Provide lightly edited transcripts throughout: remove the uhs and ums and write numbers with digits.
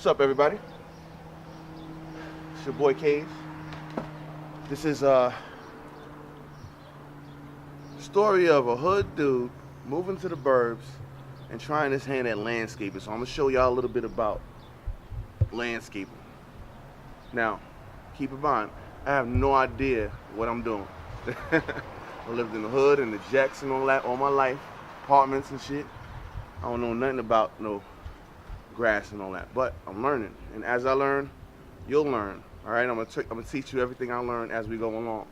What's up, everybody? It's your boy Cage. This is a story of a hood dude moving to the burbs and trying his hand at landscaping. So I'm gonna show y'all a little bit about landscaping. Now, keep in mind, I have no idea what I'm doing. I lived in the hood and the jacks and all that all my life, apartments and shit. I don't know nothing about no grass and all that, but I'm learning. And as I learn, you'll learn. All right, I'm gonna teach you everything I learn as we go along.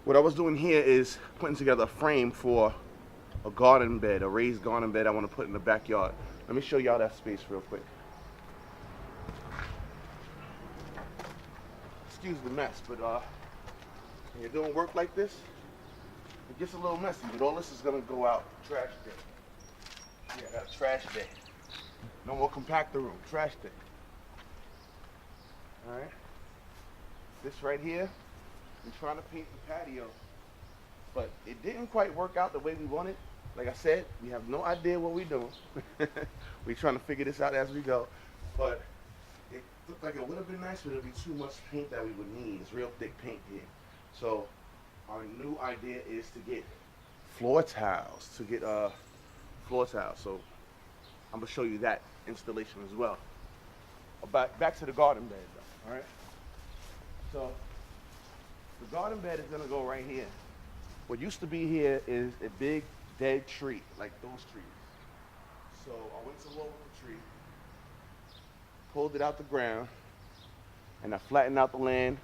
What I was doing here is putting together a frame for a garden bed, a raised garden bed I want to put in the backyard. Let me show y'all that space real quick. Excuse the mess, but when you're doing work like this, it gets a little messy, but all this is gonna go out trash day. Yeah, I got a trash day. No more compactor room, trash day. All right. This right here, I'm trying to paint the patio, but it didn't quite work out the way we wanted. Like I said, we have no idea what we're doing. We're trying to figure this out as we go, but it looked like it would have been nice, but it would be too much paint that we would need. It's real thick paint here. So our new idea is to get floor tiles, So I'm gonna show you that installation as well. Back to the garden bed though, all right? So the garden bed is gonna go right here. What used to be here is a big dead tree, like those trees. So I went to lower the tree, pulled it out the ground, and I flattened out the land,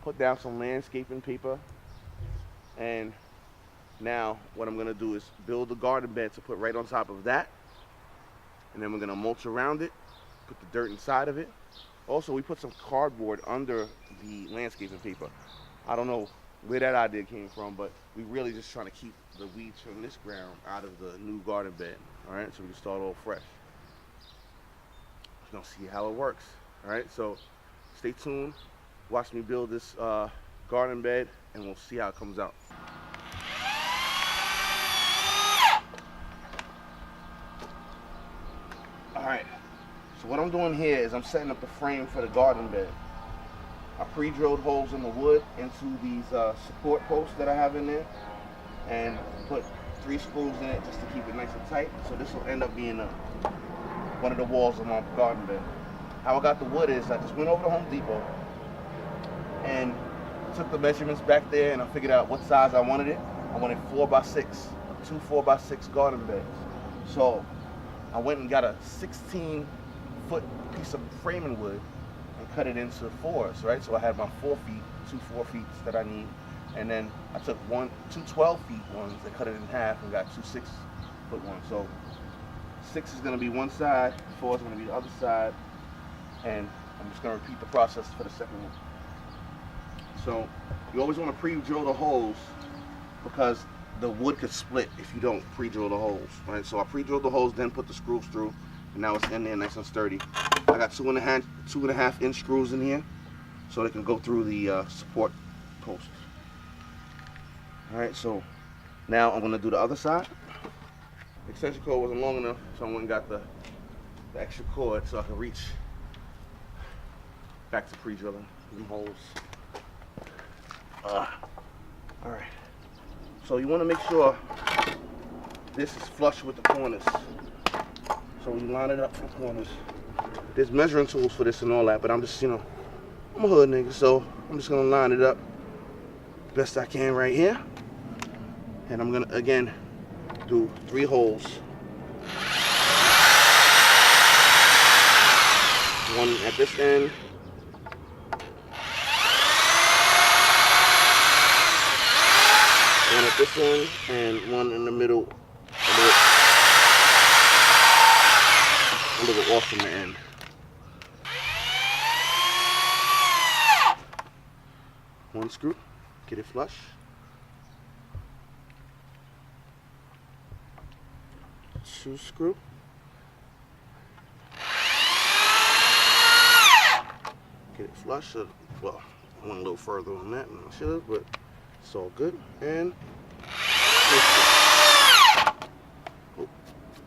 put down some landscaping paper, and now what I'm gonna do is build a garden bed to put right on top of that, and then we're gonna mulch around it, put the dirt inside of it. Also, we put some cardboard under the landscaping paper. I don't know where that idea came from, but we really just trying to keep the weeds from this ground out of the new garden bed. All right, so we can start all fresh. We're gonna see how it works. All right, so stay tuned. Watch me build this garden bed, and we'll see how it comes out. All right. So what I'm doing here is I'm setting up the frame for the garden bed. I pre-drilled holes in the wood into these support posts that I have in there, and put 3 screws in it just to keep it nice and tight. So this will end up being one of the walls of my garden bed. How I got the wood is I just went over to Home Depot and took the measurements back there, and I figured out what size I wanted it. I wanted 4x6, 2 4x6 garden beds. So I went and got a 16-foot piece of framing wood and cut it into 4s, right? So I had my 4 feet, 2 4 feet that I need, and then I took 2 12-feet ones and cut it in half and got 2 6-foot ones. So 6 is going to be one side, 4 is going to be the other side, and I'm just going to repeat the process for the second one. So you always want to pre-drill the holes because the wood could split if you don't pre-drill the holes, right? So I pre-drilled the holes, then put the screws through, and now it's in there nice and sturdy. I got 2.5 inch screws in here, so they can go through the support posts. All right, so now I'm gonna do the other side. The extension cord wasn't long enough, so I went and got the extra cord so I can reach back to pre-drilling some holes. All right. So you want to make sure this is flush with the corners. So when you line it up from corners, there's measuring tools for this and all that, but I'm just, I'm a hood nigga, so I'm just gonna line it up best I can right here. And I'm gonna, again, do 3 holes. One at this end. One at this end, and one in the middle, a little off from the end. One screw, get it flush. 2 screw. Get it flush. Well, I went a little further on that than I should have, but it's all good. And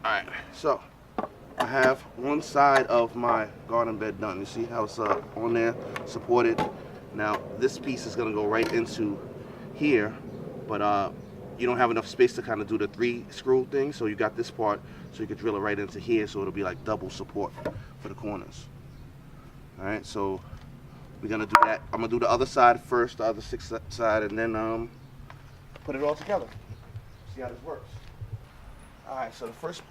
alright, so I have one side of my garden bed done. You see how it's on there, supported. Now this piece is gonna go right into here, but you don't have enough space to kind of do the 3 screw thing, so you got this part, so you can drill it right into here, so it'll be like double support for the corners. All right, so we're gonna do that. I'm gonna do the other side first, the other 6 side, and then put it all together. See how this works. All right, so the first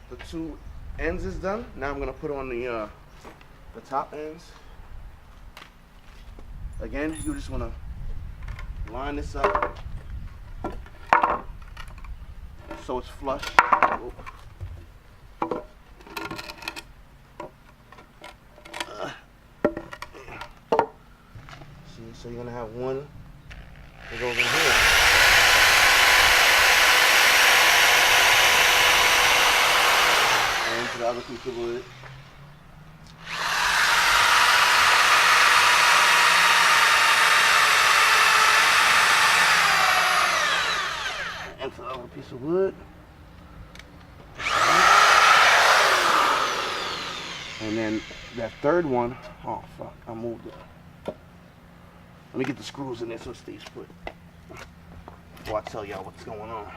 the 2 ends is done. Now I'm gonna put on the top ends. Again, you just wanna line this up so it's flush. See, so you're gonna have one that goes in here. And to the other piece of wood. And to the other piece of wood. And then that third one, oh fuck, I moved it. Let me get the screws in there so it stays put. Before I tell y'all what's going on.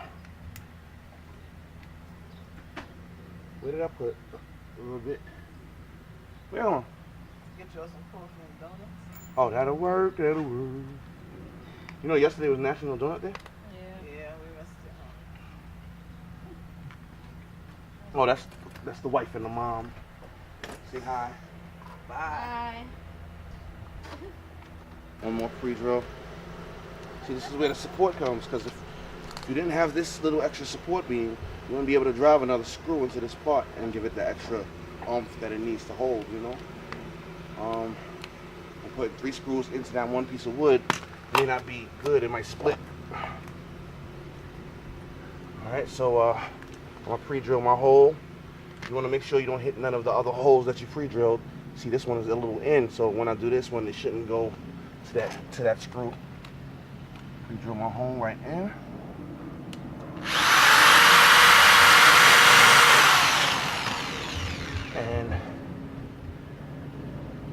Where did I put a little bit? Where on? Get you some coffee and donuts. Oh, that'll work, that'll work. You know, yesterday was National Donut Day? Yeah, we missed it. Oh, that's the wife and the mom. Say hi. Bye. One more pre-drill. See, this is where the support comes, because if you didn't have this little extra support beam, you wouldn't be able to drive another screw into this part and give it the extra oomph that it needs to hold, you know? And put 3 screws into that one piece of wood may not be good, it might split. Alright, so I'm gonna pre-drill my hole. You wanna make sure you don't hit none of the other holes that you pre-drilled. See, this one is a little in, so when I do this one, it shouldn't go to that screw. Pre-drill my hole right in. And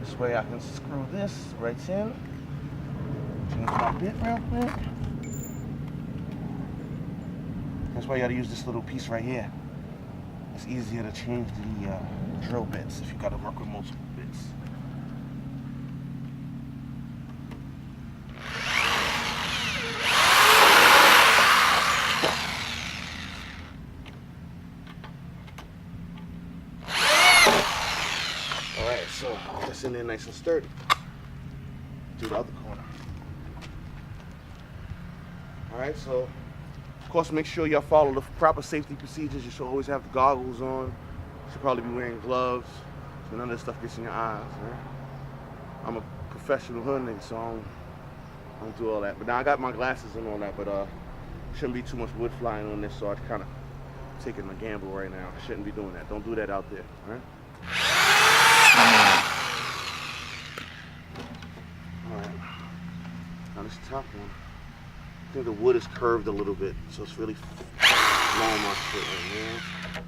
this way I can screw this right in. Change my bit real quick. That's why you gotta use this little piece right here. It's easier to change the drill bits if you gotta work with multiple bits. Alright, so that's in there nice and sturdy. Do the other corner. Alright, so of course make sure y'all follow the proper safety procedures. You should always have the goggles on. You should probably be wearing gloves so none of this stuff gets in your eyes. Right? I'm a professional hood nigga, so I don't do all that. But now I got my glasses and all that, but shouldn't be too much wood flying on this, so I'm kind of taking a gamble right now. I shouldn't be doing that. Don't do that out there, all right? Alright, now this top one, I think the wood is curved a little bit, so it's really long my shit right now.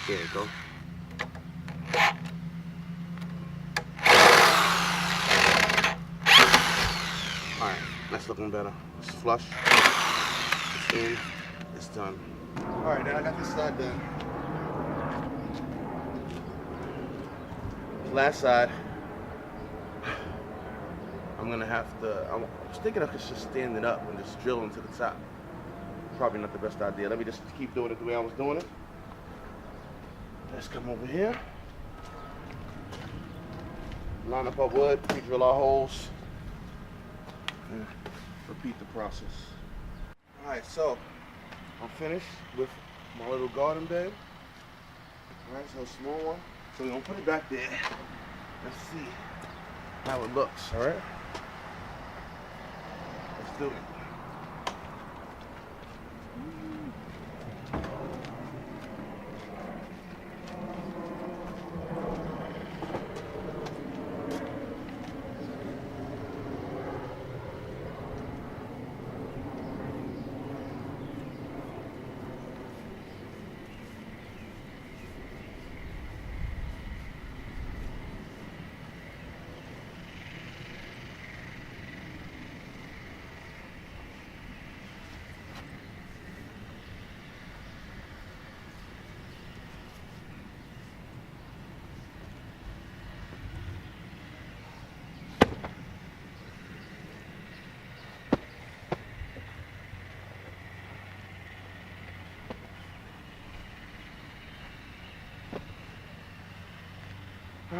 There you go. Alright, that's looking better. It's flush, it's in, it's done. Alright, now I got this side done. Last side, I'm gonna have to, I was thinking I could just stand it up and just drill into the top. Probably not the best idea. Let me just keep doing it the way I was doing it. Let's come over here. Line up our wood, pre-drill our holes, and repeat the process. All right, so I'm finished with my little garden bed. All right, so a small one. So we're gonna put it back there. Let's see how it looks, all right? Let's do it.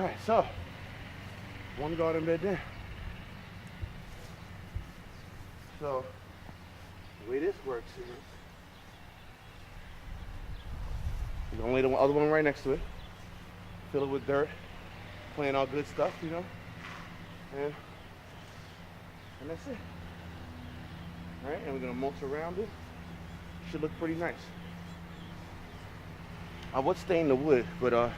Alright, so one garden bed there. So the way this works is you're gonna lay the other one right next to it, fill it with dirt, plant all good stuff, you know, and that's it. Alright, and we're gonna mulch around it. Should look pretty nice. I would stain the wood, but I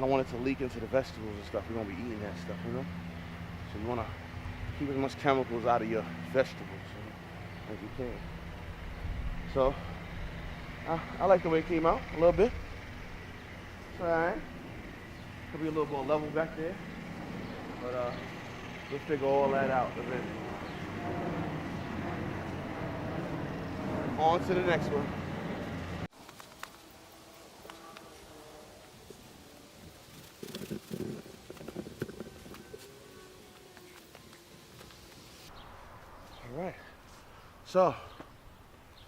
don't want it to leak into the vegetables and stuff. We're gonna be eating that stuff, you know. So you wanna keep as much chemicals out of your vegetables, you know, as you can. So I like the way it came out a little bit. It's alright. Could be a little more level back there, but we'll figure all that out eventually. On to the next one. All right, so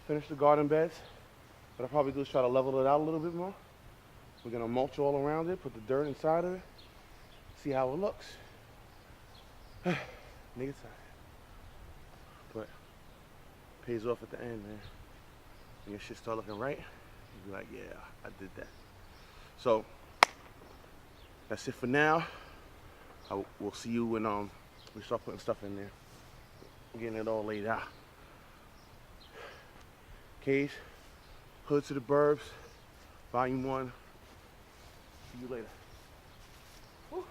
finish the garden beds. What I'll probably do is try to level it out a little bit more. We're gonna mulch all around it, put the dirt inside of it, see how it looks. Nigga tired. But pays off at the end, man. When your shit start looking right, you'll be like, yeah, I did that. So that's it for now. We'll see you when we start putting stuff in there. Getting it all laid out. Cage, Hood to the Burbs, Volume 1. See you later. Woo.